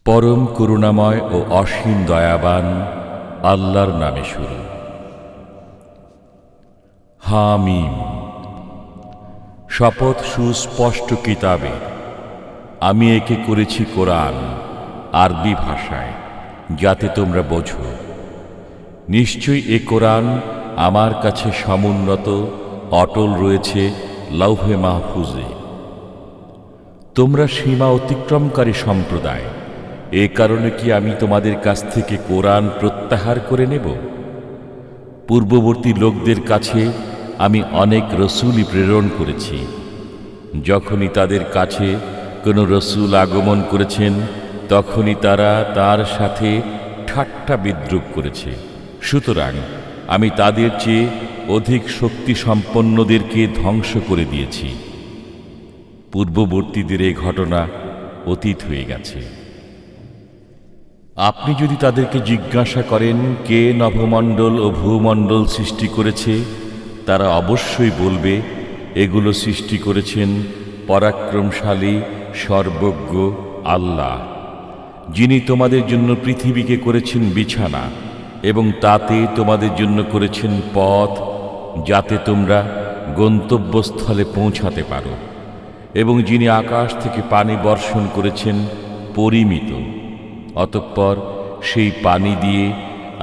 পরম করুণাময় ও অসীম দয়াবান আল্লাহর নামে শুরু। হামিম। শপথ সুস্পষ্ট কিতাবে, আমি একে করেছি কোরআন, আরবি ভাষায়, যাতে তোমরা বোঝো। নিশ্চয়ই এ কোরআন আমার কাছে সমুন্নত অটল রয়েছে লৌহে মাহফুজে। তোমরা সীমা অতিক্রমকারী সম্প্রদায়, এ কারণে কি আমি তোমাদের কাছ থেকে কোরআন প্রত্যাহার করে নেব? পূর্ববর্তী লোকদের কাছে আমি অনেক রসূলই প্রেরণ করেছি। যখনই তাদের কাছে কোনো রসূল আগমন করেছেন, তখনই তারা তার সাথে ঠাট্টা বিদ্রূপ করেছে। সুতরাং আমি তাদের চেয়ে অধিক শক্তি সম্পন্নদেরকে ধ্বংস করে দিয়েছি। পূর্ববর্তীদের এ ঘটনা অতীত হয়ে গেছে। আপনি যদি তাদেরকে জিজ্ঞাসা করেন কে নভমণ্ডল ও ভূমণ্ডল সৃষ্টি করেছে, তারা অবশ্যই বলবে, এগুলো সৃষ্টি করেছেন পরাক্রমশালী সর্বজ্ঞ আল্লাহ, যিনি তোমাদের জন্য পৃথিবীকে করেছেন বিছানা এবং তাতে তোমাদের জন্য করেছেন পথ, যাতে তোমরা গন্তব্যস্থলে পৌঁছাতে পারো, এবং যিনি আকাশ থেকে পানি বর্ষণ করেছেন পরিমিত। অতঃপর সেই পানি দিয়ে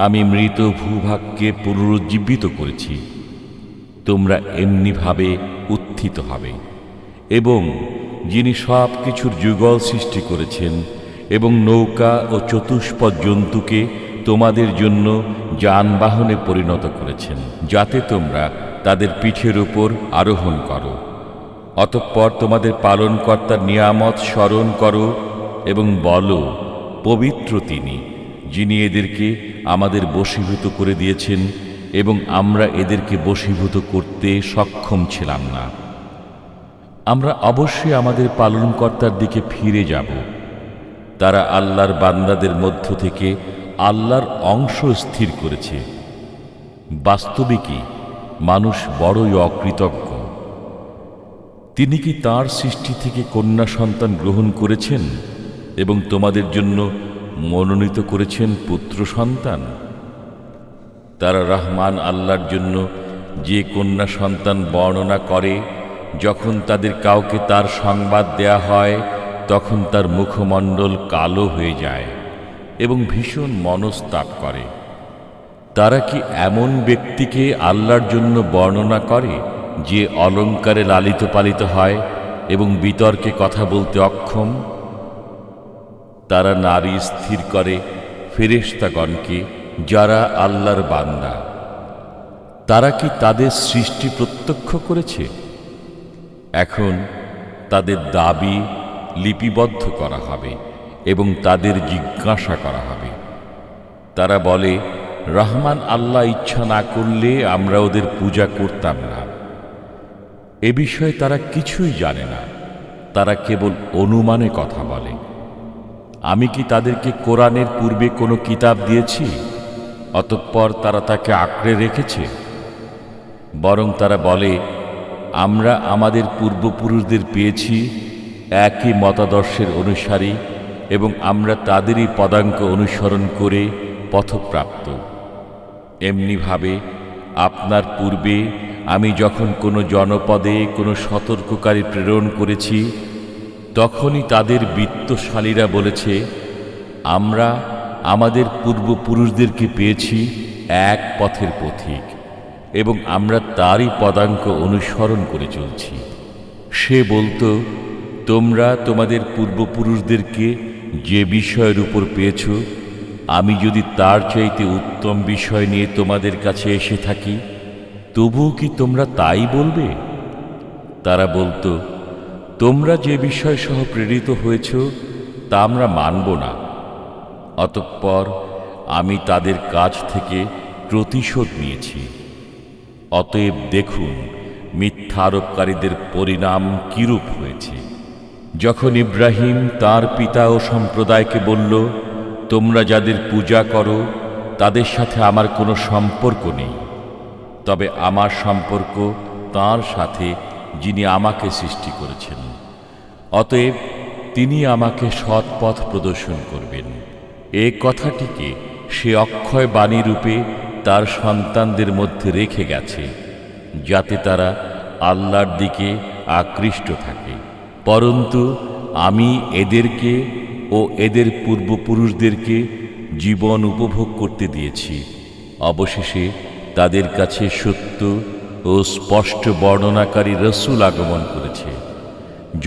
আমি মৃত ভূভাগকে পুনরুজ্জীবিত করেছি। তোমরা এমনিভাবে উত্থিত হবে। এবং যিনি সব কিছুর যুগল সৃষ্টি করেছেন এবং নৌকা ও চতুষ্পদ জন্তুকে তোমাদের জন্য যানবাহনে পরিণত করেছেন, যাতে তোমরা তাদের পিঠের উপর আরোহণ করো। অতঃপর তোমাদের পালনকর্তার নিয়ামত স্মরণ করো এবং বলো, পবিত্র তিনি, যিনি এদেরকে আমাদের বশীভূত করে দিয়েছেন এবং আমরা এদেরকে বশীভূত করতে সক্ষম ছিলাম না। আমরা অবশ্যই আমাদের পালনকর্তার দিকে ফিরে যাব। তারা আল্লাহর বান্দাদের মধ্য থেকে আল্লাহর অংশ স্থির করেছে। বাস্তবিকই মানুষ বড়ই অকৃতজ্ঞ। তিনি কি তাঁর সৃষ্টি থেকে কন্যা সন্তান গ্রহণ করেছেন এবং তোমাদের জন্য মনোনীত করেছেন পুত্র সন্তান? তারা রহমান আল্লাহর জন্য যে কন্যা সন্তান বর্ণনা করে, যখন তাদের কাউকে তার সংবাদ দেয়া হয়, তখন তার মুখমণ্ডল কালো হয়ে যায় এবং ভীষণ মনস্তাপ করে। তারা কি এমন ব্যক্তিকে আল্লাহর জন্য বর্ণনা করে, যে অলঙ্কারে লালিত পালিত হয় এবং বিতর্কে কথা বলতে অক্ষম? তারা নারী স্থির করে ফেরেশতাগণকে, যারা আল্লাহর বান্দা। তারা কি তাদের সৃষ্টি প্রত্যক্ষ করেছে? এখন তাদের দাবি লিপিবদ্ধ করা হবে এবং তাদের জিজ্ঞাসা করা হবে। তারা বলে, রহমান আল্লাহ ইচ্ছা না করলে আমরা ওদের পূজা করতাম না। এ বিষয়ে তারা কিছুই জানে না। তারা কেবল অনুমানে কথা বলে। আমি কি তাদেরকে কোরআনের পূর্বে কোনো কিতাব দিয়েছি, অতঃপর তারা তাকে আঁকড়ে রেখেছে? বরং তারা বলে, আমরা আমাদের পূর্বপুরুষদের পেয়েছি একই মতাদর্শের অনুসারী এবং আমরা তাদেরই পদাঙ্ক অনুসরণ করে পথপ্রাপ্ত। এমনিভাবে আপনার পূর্বে আমি যখন কোনো জনপদে কোনো সতর্ককারী প্রেরণ করেছি, তখনই তাদের বিত্তশালীরা বলেছে, আমরা আমাদের পূর্বপুরুষদেরকে পেয়েছি এক পথের পথিক এবং আমরা তারই পদাঙ্ক অনুসরণ করে চলছি। সে বলতো, তোমরা তোমাদের পূর্বপুরুষদেরকে যে বিষয়ের উপর পেয়েছ, আমি যদি তার চাইতে উত্তম বিষয় নিয়ে তোমাদের কাছে এসে থাকি, তবুও কি তোমরা তাই বলবে? তারা বলতো, তোমরা যে বিষয় সহ প্রেরিত হয়েছ তা আমরা মানব না। অতঃপর আমি তাদের কাছ থেকে প্রতিশোধ নিয়েছি। অতএব দেখুন মিথ্যা আরোপকারীদের পরিণাম কিরূপ হয়েছে। যখন ইব্রাহিম তার পিতা ও সম্প্রদায়কে বলল, তোমরা যাদের পূজা করো তাদের সাথে আমার কোনো সম্পর্ক নেই, তবে আমার সম্পর্ক তাঁর সাথে যিনি আমাকে সৃষ্টি করেছেন। অতএব তিনি আমাকে সৎ পথ প্রদর্শন করবেন। এ কথাটিকে সে অক্ষয় বাণী রূপে তার সন্তানদের মধ্যে রেখে গেছে, যাতে তারা আল্লাহর দিকে আকৃষ্ট থাকে। পরন্তু আমি এদেরকে ও এদের পূর্বপুরুষদেরকে জীবন উপভোগ করতে দিয়েছি। অবশেষে তাদের কাছে সত্য ও স্পষ্ট বর্ণনাকারী রসূল আগমন করেছে।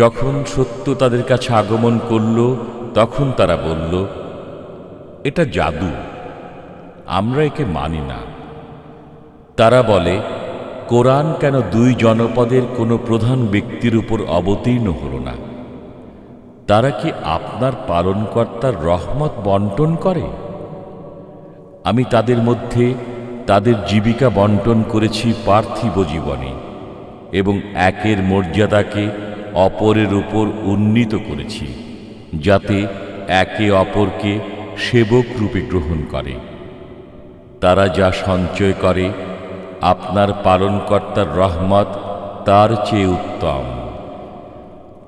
যখন সত্য তাদের কাছে আগমন করল, তখন তারা বলল, এটা জাদু, আমরা একে মানি না। তারা বলে, কোরআন কেন দুই জনপদের কোনো প্রধান ব্যক্তির উপর অবতীর্ণ হল না? তারা কি আপনার পালনকর্তার রহমত বন্টন করে? আমি তাদের মধ্যে তাদের জীবিকা বন্টন করেছি পার্থিব জীবনে, এবং একের মর্যাদাকে অপরের উপর উন্নীত করেছি, যাতে একে অপরকে সেবক রূপে গ্রহণ করে। তারা যা সঞ্চয় করে, আপনার পালনকর্তার রহমত তার চেয়ে উত্তম।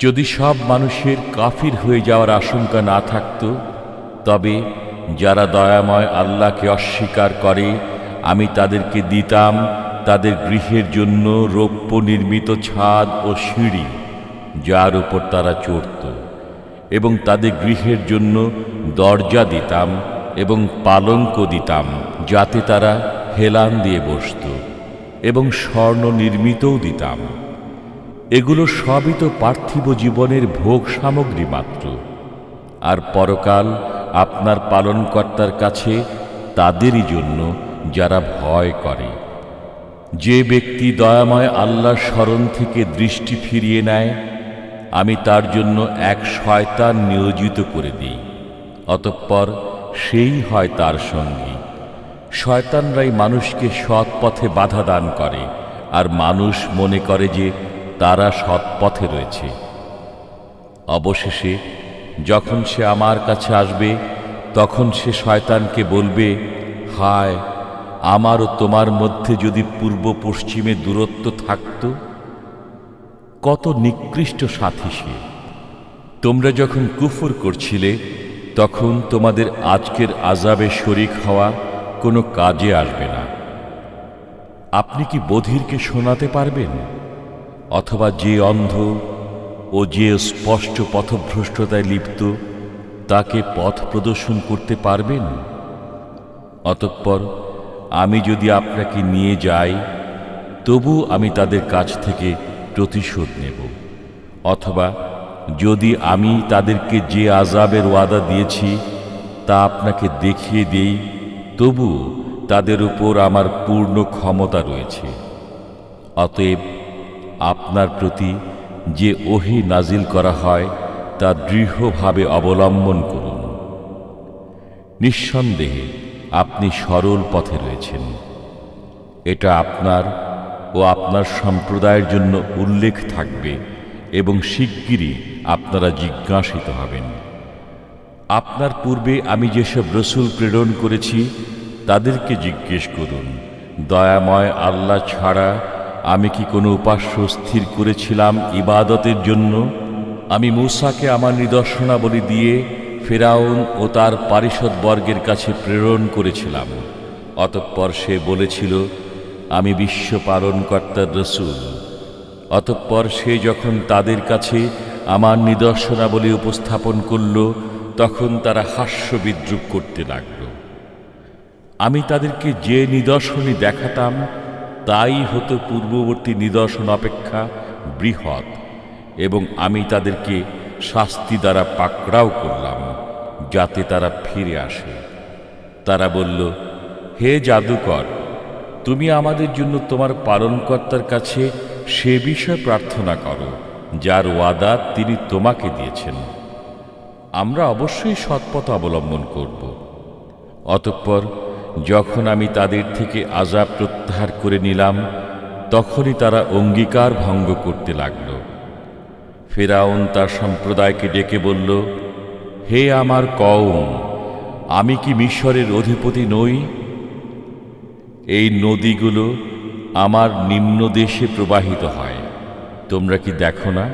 যদি সব মানুষের কাফির হয়ে যাওয়ার আশঙ্কা না থাকত, তবে যারা দয়াময় আল্লাহকে অস্বীকার করে, আমি তাদেরকে দিতাম তাদের গৃহের জন্য রৌপ্য নির্মিত ছাদ ও সিঁড়ি, যার উপর তারা চড়ত, এবং তাদের গৃহের জন্য দরজা দিতাম এবং পালঙ্ক দিতাম, যাতে তারা হেলান দিয়ে বসত, এবং স্বর্ণ নির্মিতও দিতাম। এগুলো সবই তো পার্থিব জীবনের ভোগ সামগ্রী মাত্র, আর পরকাল আপনার পালনকর্তার কাছে তাদেরই জন্য যারা ভয় করে। যে ব্যক্তি দয়াময় আল্লাহর স্মরণ থেকে দৃষ্টি ফিরিয়ে নেয়, আমি তার জন্য এক শয়তান নিয়োজিত করে দিই, অতঃপর সেই হয় তার সঙ্গী। শয়তানরাই মানুষকে সৎ পথে বাধা দান করে, আর মানুষ মনে করে যে তারা সৎ পথে রয়েছে। অবশেষে যখন সে আমার কাছে আসবে, তখন সে শয়তানকে বলবে, হায়, আমার ও তোমার মধ্যে যদি পূর্ব পশ্চিমে দূরত্ব থাকত! কত নিকৃষ্ট সাথী সে! তোমরা যখন কুফর করছিলে, তখন তোমাদের আজকের আযাবে শরীক হওয়া কোনো কাজে আসবে না। আপনি কি বধিরকে শোনাতে পারবেন? অথবা যে অন্ধ ও যে স্পষ্ট পথভ্রষ্টতায় লিপ্ত, তাকে পথ প্রদর্শন করতে পারবেন? অতঃপর আমি যদি আপনাকে নিয়ে যাই, তবু আমি তাদের কাছ থেকে প্রতিশোধ নেব। অথবা যদি আমি তাদেরকে যে আযাবের ওয়াদা দিয়েছি তা আপনাকে দেখিয়ে দেই, তবু তাদের উপর আমার পূর্ণ ক্ষমতা রয়েছে। অতএব আপনার প্রতি যে ওহী নাজিল করা হয়, তা দৃঢ়ভাবে অবলম্বন করুন। নিঃসন্দেহে আপনি সরল পথে রয়েছেন। এটা আপনার ও আপনার সম্প্রদায়ের জন্য উল্লেখ থাকবে, এবং শিগগিরই আপনারা জিজ্ঞাসিত হবেন। আপনার পূর্বে আমি যেসব রসূল প্রেরণ করেছি, তাদেরকে জিজ্ঞেস করুন, দয়াময় আল্লাহ ছাড়া আমি কি কোনো উপাস্য স্থির করেছিলাম ইবাদতের জন্য? আমি মূসাকে আমার নিদর্শনাবলী দিয়ে ফিরআউন ও তার পারিষদবর্গের কাছে প্রেরণ করেছিলাম। অতঃপর সে বলেছিল, আমি বিশ্ব পালনকর্তার রসূল। অতঃপর সে যখন তাদের কাছে আমার নিদর্শনাবলী উপস্থাপন করল, তখন তারা হাস্য বিদ্রূপ করতে লাগল। আমি তাদেরকে যে নিদর্শনই দেখাতাম, তাই হতো পূর্ববর্তী নিদর্শন অপেক্ষা বৃহৎ, এবং আমি তাদেরকে শাস্তি দ্বারা পাকড়াও করলাম, যাতে তারা ফিরে আসে। তারা বলল, হে জাদুকর, তুমি আমাদের জন্য তোমার পালনকর্তার কাছে সে বিষয় প্রার্থনা করো যার ওয়াদা তিনি তোমাকে দিয়েছেন। আমরা অবশ্যই সৎপথ অবলম্বন করব। অতঃপর যখন আমি তাদের থেকে আযাব প্রত্যাহার করে নিলাম, তখনই তারা অঙ্গীকার ভঙ্গ করতে লাগল। ফিরআউন তার সম্প্রদায়কে ডেকে বলল, হে আমার কওম, আমি কি মিশরের অধিপতি নই? এই নদীগুলো আমার নিম্ন দেশে প্রবাহিত হয়, তোমরা কি দেখো না?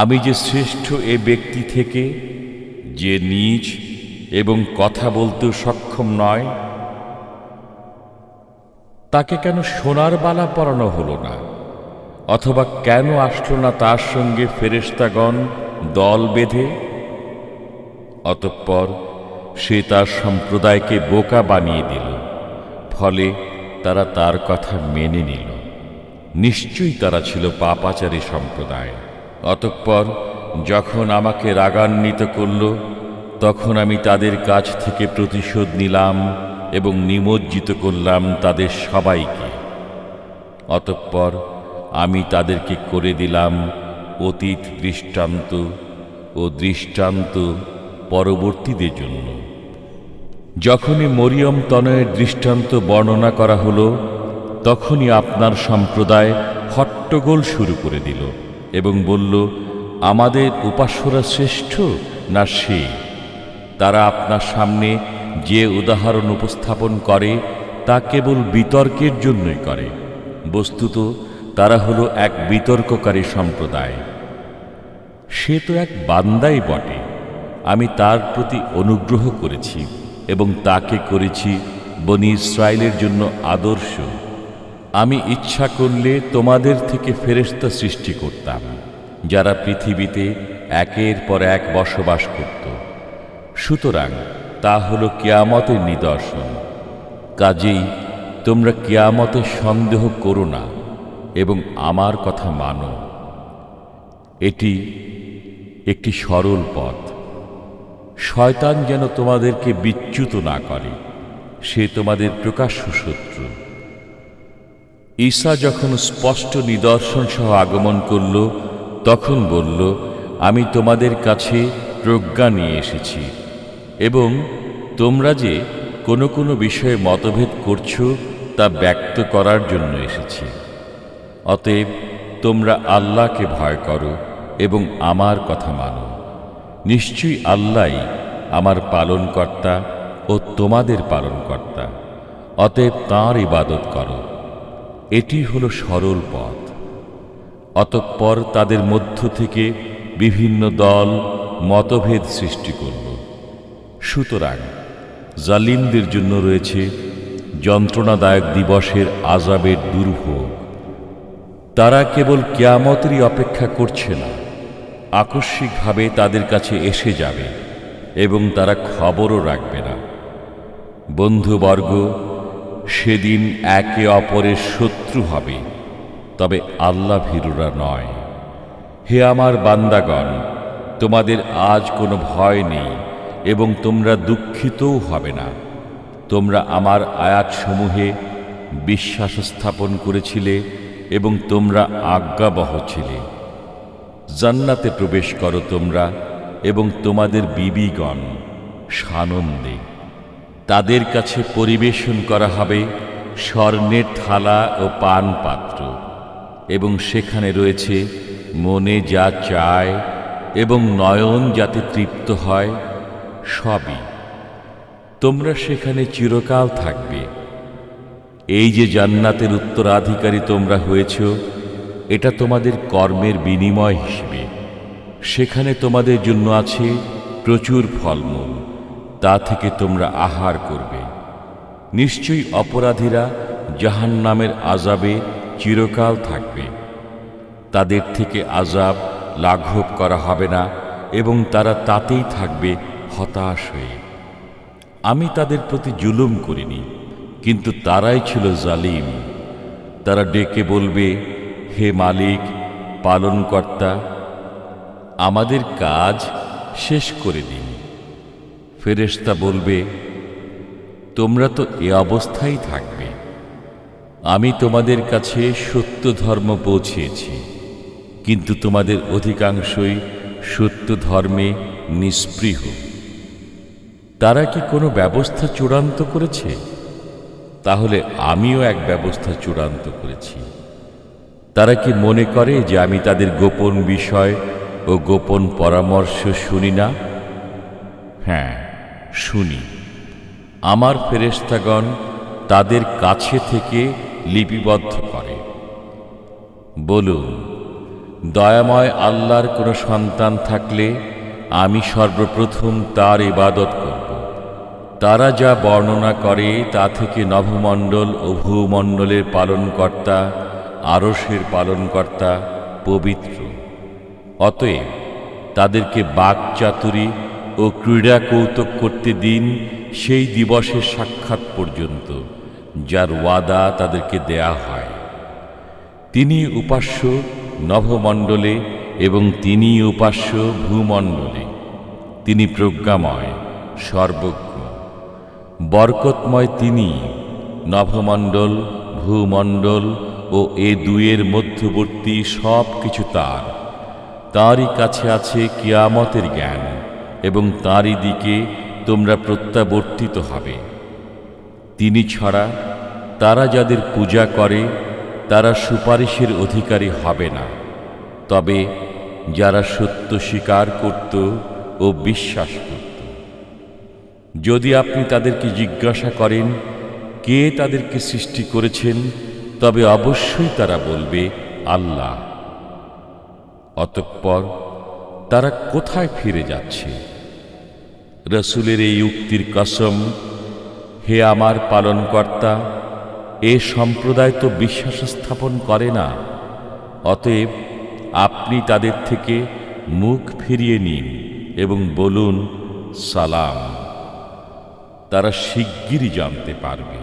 আমি যে শ্রেষ্ঠ এ ব্যক্তি থেকে, যে নীচ এবং কথা বলতেও সক্ষম নয়, তাকে কেন সোনার বালা পরানো হলো না? অথবা কেন আসলো না তার সঙ্গে ফেরেশতাগণ দল বেঁধে? অতঃপর সে তার সম্প্রদায়কে বোকা বানিয়ে দিল, ফলে তারা তার কথা মেনে নিল। নিশ্চয়ই তারা ছিল পাপাচারী সম্প্রদায়। অতঃপর যখন আমাকে রাগান্বিত করল, তখন আমি তাদের কাছ থেকে প্রতিশোধ নিলাম এবং নিমজ্জিত করলাম তাদের সবাইকে। অতঃপর আমি তাদেরকে করে দিলাম অতীত দৃষ্টান্ত ও দৃষ্টান্ত পরবর্তীদের জন্য। যখনই মরিয়ম তনয়ের দৃষ্টান্ত বর্ণনা করা হলো, তখনই আপনার সম্প্রদায় হট্টগোল শুরু করে দিল এবং বলল, আমাদের উপাস্যরা শ্রেষ্ঠ না সে? তারা আপনার সামনে যে উদাহরণ উপস্থাপন করে তা কেবল বিতর্কের জন্যই করে। বস্তুত তারা হলো এক বিতর্ককারী সম্প্রদায়। সে তো এক বান্দাই বটে। আমি তার প্রতি অনুগ্রহ করেছি এবং তাকে করেছি বনী ইসরায়েলের জন্য আদর্শ। আমি ইচ্ছা করলে তোমাদের থেকে ফেরেশতা সৃষ্টি করতাম, যারা পৃথিবীতে একের পর এক বসবাস করত। সুতরাং তা হলো কিয়ামতের নিদর্শন। কাজেই তোমরা কিয়ামতে সন্দেহ করো না এবং আমার কথা মানো। এটি একটি সরল পথ। শয়তান যেন তোমাদেরকে বিচ্যুত না করে, সে তোমাদের প্রকাশ্য শত্রু। ঈসা যখন স্পষ্ট নিদর্শন সহ আগমন করল, তখন বলল, আমি তোমাদের কাছে প্রজ্ঞা নিয়ে এসেছি এবং তোমরা যে কোনো কোনো বিষয়ে মতভেদ করছো তা ব্যক্ত করার জন্য এসেছি। অতএব তোমরা আল্লাহকে ভয় করো এবং আমার কথা মানো। নিশ্চয়ই আল্লাহই আমার পালনকর্তা ও তোমাদের পালনকর্তা। অতএব তাঁর ইবাদত করো। এটি হলো সরল পথ। অতঃপর তাদের মধ্য থেকে বিভিন্ন দল মতভেদ সৃষ্টি করল। সুতরাং জালিমদের জন্য রয়েছে যন্ত্রণাদায়ক দিবসের আযাবের দুর্ভোগ। তারা কেবল কিয়ামতেরই অপেক্ষা করছে না, আকস্মিকভাবে তাদের কাছে এসে যাবে এবং তারা খবরও রাখবে না। বন্ধুবর্গ, সেদিন একে অপরের শত্রু হবে, তবে আল্লাহ ভীরুরা নয়। হে আমার বান্দাগণ, তোমাদের আজ কোনো ভয় নেই এবং তোমরা দুঃখিতও হবে না। তোমরা আমার আয়াতসমূহে বিশ্বাস স্থাপন করেছিলে এবং তোমরা আজ্ঞাবহ ছিলে। জান্নাতে প্রবেশ করো তোমরা এবং তোমাদের বিবিগণ সানন্দে। তাদের কাছে পরিবেশন করা হবে স্বর্ণের থালা ও পান পাত্র, এবং সেখানে রয়েছে মনে যা চায় এবং নয়ন যাতে তৃপ্ত হয়, সবই। তোমরা সেখানে চিরকাল থাকবে। এই যে জান্নাতের উত্তরাধিকারী তোমরা হয়েছ, এটা তোমাদের কর্মের বিনিময় হিসেবে। সেখানে তোমাদের জন্য আছে প্রচুর ফলমূল, তা থেকে তোমরা আহার করবে। নিশ্চয়ই অপরাধীরা জাহান্নামের আযাবে চিরকাল থাকবে। তাদের থেকে আযাব লাঘব করা হবে না এবং তারা তাতেই থাকবে হতাশ হয়ে। আমি তাদের প্রতি জুলুম করিনি, কিন্তু তারাই ছিল জালিম। তারা ডেকে বলবে, হে মালিক, পালনকর্তা, আমাদের কাজ শেষ করে দিন। ফেরেশতা বলবে, তোমরা তো এ অবস্থায় থাকবে। আমি তোমাদের কাছে সত্য ধর্ম পৌঁছিয়েছি, কিন্তু তোমাদের অধিকাংশই সত্য ধর্মে নিস্পৃহ। তারা কি কোনো ব্যবস্থা চূড়ান্ত করেছে? তাহলে আমিও এক ব্যবস্থা চূড়ান্ত করেছি। তারা কি মনে করে যে আমি তাদের গোপন বিষয় ও গোপন পরামর্শ শুনি না? হ্যাঁ, শুনি। আমার ফেরেশতাগণ তাদের কাছে থেকে লিপিবদ্ধ করে। বলুন, দয়াময় আল্লাহর কোনো সন্তান থাকলে আমি সর্বপ্রথম তার ইবাদত করব। তারা যা বর্ণনা করে তা থেকে নভমণ্ডল ও ভূমণ্ডলের পালনকর্তা, আরশের পালনকর্তা পবিত্র। অতএব তাদেরকে বাকচাতুরী ও ক্রীড়া কৌতুক করতে দিন সেই দিবসের সাক্ষাৎ পর্যন্ত, যার ওয়াদা তাদেরকে দেয়া হয়। তিনি উপাস্য নভমণ্ডলে এবং তিনি উপাস্য ভূমণ্ডলে। তিনি প্রজ্ঞাময়, সর্বজ্ঞ, বরকতময়। তিনি নভমণ্ডল, ভূমণ্ডল ও এ দুয়ের মধ্যবর্তী সব কিছু তাঁরই কাছে আছে কিয়ামতের জ্ঞান, এবং তাঁরই দিকে তোমরা প্রত্যাবর্তিত হবে। তিনি ছাড়া তারা যাদের পূজা করে তারা সুপারিশের অধিকারী হবে না, তবে যারা সত্য স্বীকার করত ও বিশ্বাস করত। যদি আপনি তাদেরকে জিজ্ঞাসা করেন কে তাদেরকে সৃষ্টি করেছেন, তবে অবশ্যই তারা বলবে আল্লাহ। অতঃপর তারা কোথায় ফিরে যাচ্ছে? রসুলের এই উক্তির কসম, হে আমার পালনকর্তা, এ সম্প্রদায় তো বিশ্বাস স্থাপন করে না। অতএব আপনি তাদের থেকে মুখ ফিরিয়ে নিন এবং বলুন সালাম। তারা শিগগিরই জানতে পারবে।